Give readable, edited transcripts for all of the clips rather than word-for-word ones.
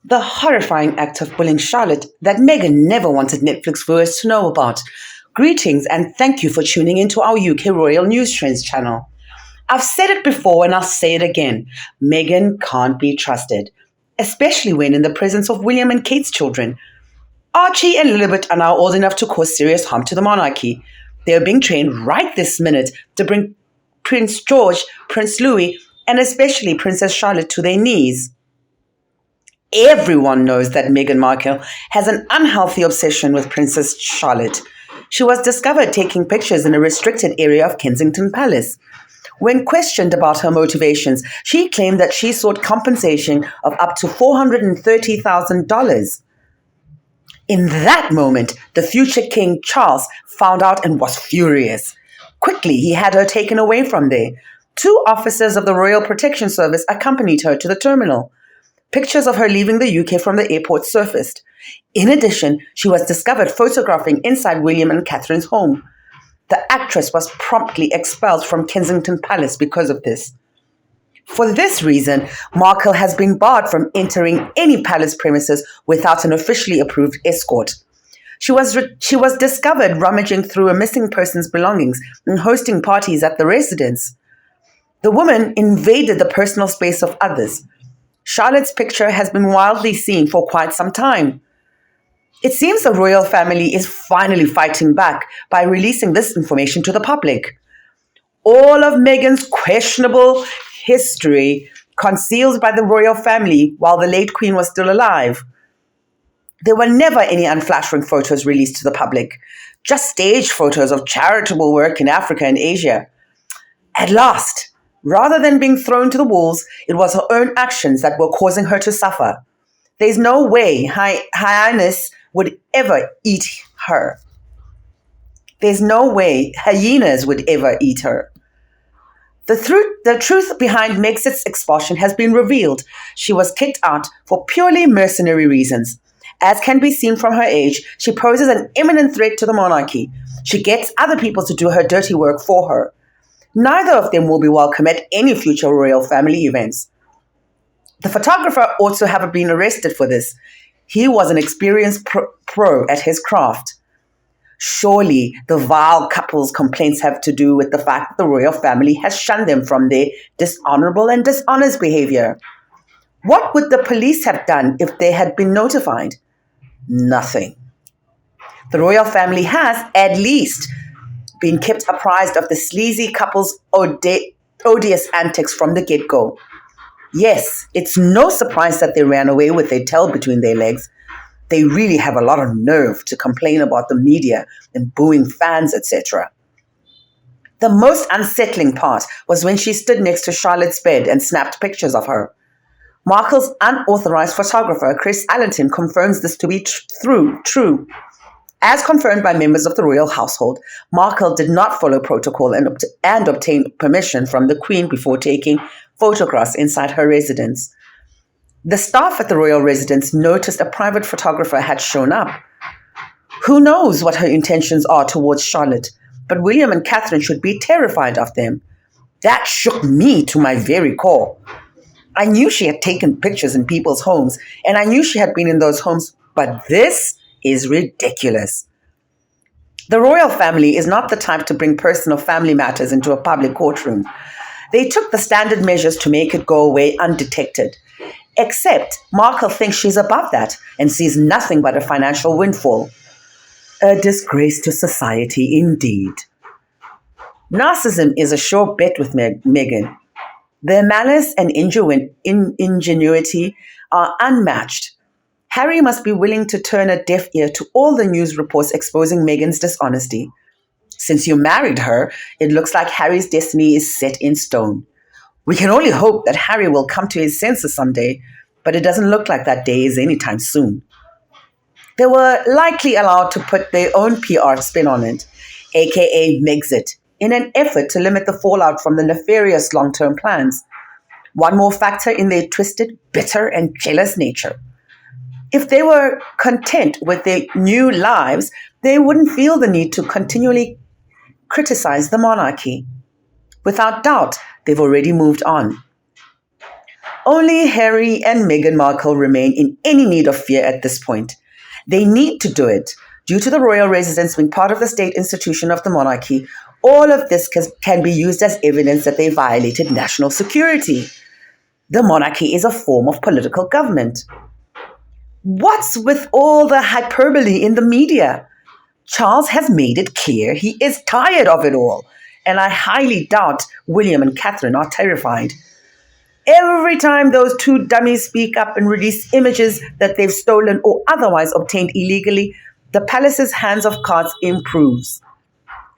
The horrifying act of bullying Charlotte that Meghan never wanted Netflix viewers to know about. Greetings and thank you for tuning into our UK Royal News Trends channel. I've said it before and I'll say it again. Meghan can't be trusted, especially when in the presence of William and Kate's children. Archie and Lilibet are now old enough to cause serious harm to the monarchy. They are being trained right this minute to bring Prince George, Prince Louis, and especially Princess Charlotte to their knees. Everyone knows that Meghan Markle has an unhealthy obsession with Princess Charlotte. She was discovered taking pictures in a restricted area of Kensington Palace. When questioned about her motivations, she claimed that she sought compensation of up to $430,000. In that moment, the future King Charles found out and was furious. Quickly, he had her taken away from there. 2 officers of the Royal Protection Service accompanied her to the terminal. Pictures of her leaving the UK from the airport surfaced. In addition, she was discovered photographing inside William and Catherine's home. The actress was promptly expelled from Kensington Palace because of this. For this reason, Markle has been barred from entering any palace premises without an officially approved escort. She was discovered rummaging through a missing person's belongings and hosting parties at the residence. The woman invaded the personal space of others. Charlotte's picture has been widely seen for quite some time. It seems the royal family is finally fighting back by releasing this information to the public. All of Meghan's questionable history concealed by the royal family while the late queen was still alive. There were never any unflattering photos released to the public, just staged photos of charitable work in Africa and Asia. At last, rather than being thrown to the wolves, it was her own actions that were causing her to suffer. There's no way hyenas would ever eat her. There's no way hyenas would ever eat her. The truth behind Megxit's expulsion has been revealed. She was kicked out for purely mercenary reasons. As can be seen from her age, she poses an imminent threat to the monarchy. She gets other people to do her dirty work for her. Neither of them will be welcome at any future royal family events. The photographer ought to have been arrested for this. He was an experienced pro at his craft. Surely the vile couple's complaints have to do with the fact that the royal family has shunned them from their dishonorable and dishonest behavior. What would the police have done if they had been notified? Nothing. The royal family has, at least, been kept apprised of the sleazy couple's odious antics from the get-go. Yes, it's no surprise that they ran away with their tail between their legs. They really have a lot of nerve to complain about the media and booing fans, etc. The most unsettling part was when she stood next to Charlotte's bed and snapped pictures of her. Markle's unauthorized photographer, Chris Allington, confirms this to be true. As confirmed by members of the royal household, Markle did not follow protocol and obtain permission from the Queen before taking photographs inside her residence. The staff at the royal residence noticed a private photographer had shown up. Who knows what her intentions are towards Charlotte, but William and Catherine should be terrified of them. That shook me to my very core. I knew she had taken pictures in people's homes, and I knew she had been in those homes, but this is ridiculous. The royal family is not the type to bring personal family matters into a public courtroom. They took the standard measures to make it go away undetected. Except Markle thinks she's above that and sees nothing but a financial windfall. A disgrace to society indeed. Narcissism is a sure bet with Meghan. Their malice and ingenuity are unmatched. Harry must be willing to turn a deaf ear to all the news reports exposing Meghan's dishonesty. Since you married her, it looks like Harry's destiny is set in stone. We can only hope that Harry will come to his senses someday, but it doesn't look like that day is anytime soon. They were likely allowed to put their own PR spin on it, aka Megxit, in an effort to limit the fallout from the nefarious long-term plans. One more factor in their twisted, bitter, and jealous nature. If they were content with their new lives, they wouldn't feel the need to continually criticize the monarchy. Without doubt, they've already moved on. Only Harry and Meghan Markle remain in any need of fear at this point. They need to do it. Due to the royal residence being part of the state institution of the monarchy, all of this can be used as evidence that they violated national security. The monarchy is a form of political government. What's with all the hyperbole in the media? Charles has made it clear he is tired of it all, and I highly doubt William and Catherine are terrified. Every time those two dummies speak up and release images that they've stolen or otherwise obtained illegally, the palace's hands of cards improves.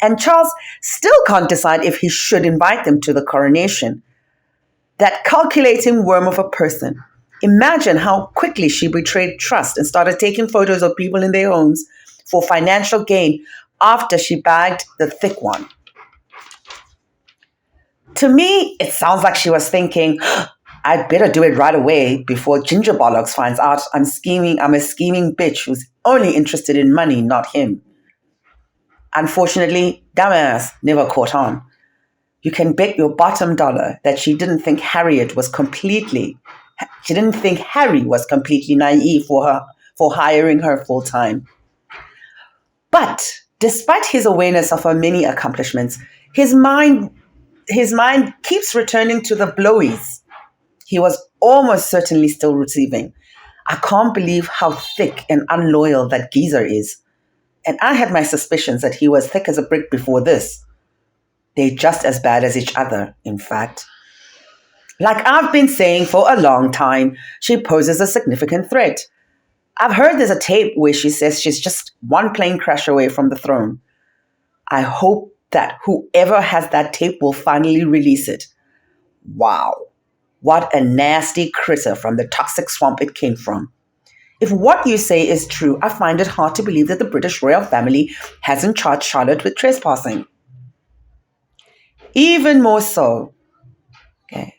And Charles still can't decide if he should invite them to the coronation. That calculating worm of a person. Imagine how quickly she betrayed trust and started taking photos of people in their homes for financial gain after she bagged the thick one. To me, it sounds like she was thinking, I'd better do it right away before Ginger Bollocks finds out I'm a scheming bitch who's only interested in money, not him. Unfortunately, dumbass never caught on. You can bet your bottom dollar that she didn't think Harry was completely naive for hiring her full time. But despite his awareness of her many accomplishments, his mind keeps returning to the blowies he was almost certainly still receiving. I can't believe how thick and unloyal that geezer is. And I had my suspicions that he was thick as a brick before this. They're just as bad as each other, in fact. Like I've been saying for a long time, she poses a significant threat. I've heard there's a tape where she says she's just one plane crash away from the throne. I hope that whoever has that tape will finally release it. Wow, what a nasty critter from the toxic swamp it came from. If what you say is true, I find it hard to believe that the British royal family hasn't charged Charlotte with trespassing. Even more so, okay.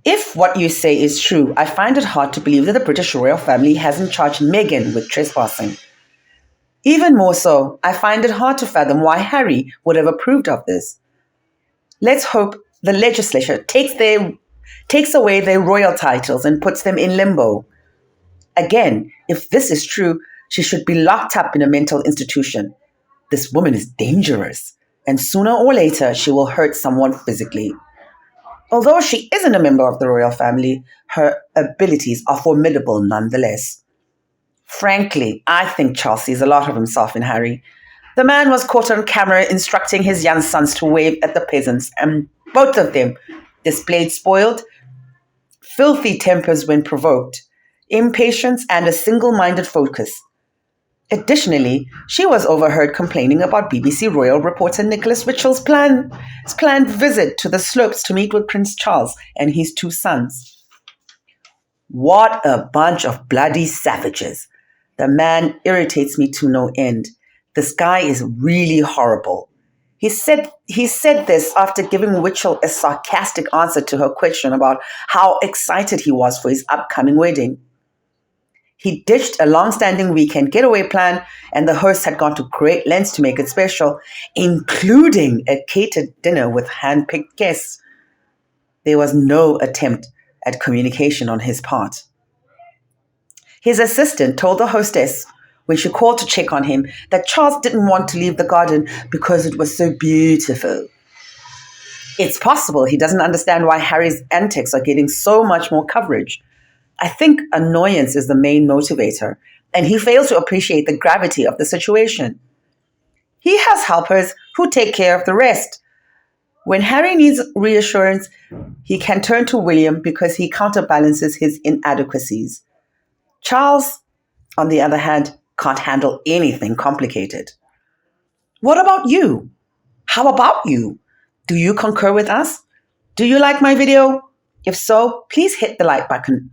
If what you say is true, I find it hard to believe that the British royal family hasn't charged Meghan with trespassing. Even more so, I find it hard to fathom why Harry would have approved of this. Let's hope the legislature takes away their royal titles and puts them in limbo. Again, if this is true, she should be locked up in a mental institution. This woman is dangerous, and sooner or later she will hurt someone physically. Although she isn't a member of the royal family, her abilities are formidable nonetheless. Frankly, I think Charles sees a lot of himself in Harry. The man was caught on camera instructing his young sons to wave at the peasants, and both of them displayed spoiled, filthy tempers when provoked, impatience, and a single-minded focus. Additionally, she was overheard complaining about BBC royal reporter Nicholas Mitchell's planned visit to the slopes to meet with Prince Charles and his two sons. What a bunch of bloody savages. The man irritates me to no end. This guy is really horrible. He said this after giving Mitchell a sarcastic answer to her question about how excited he was for his upcoming wedding. He ditched a long-standing weekend getaway plan, and the host had gone to great lengths to make it special, including a catered dinner with hand-picked guests. There was no attempt at communication on his part. His assistant told the hostess, when she called to check on him, that Charles didn't want to leave the garden because it was so beautiful. It's possible he doesn't understand why Harry's antics are getting so much more coverage. I think annoyance is the main motivator, and he fails to appreciate the gravity of the situation. He has helpers who take care of the rest. When Harry needs reassurance, he can turn to William because he counterbalances his inadequacies. Charles, on the other hand, can't handle anything complicated. What about you? How about you? Do you concur with us? Do you like my video? If so, please hit the like button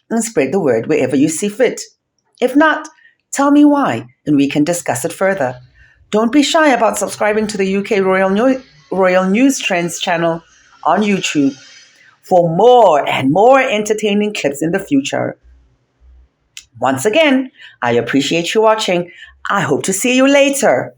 and spread the word wherever you see fit. If not, tell me why, and we can discuss it further. Don't be shy about subscribing to the UK Royal News Trends channel on YouTube for more and more entertaining clips in the future. Once again, I appreciate you watching. I hope to see you later.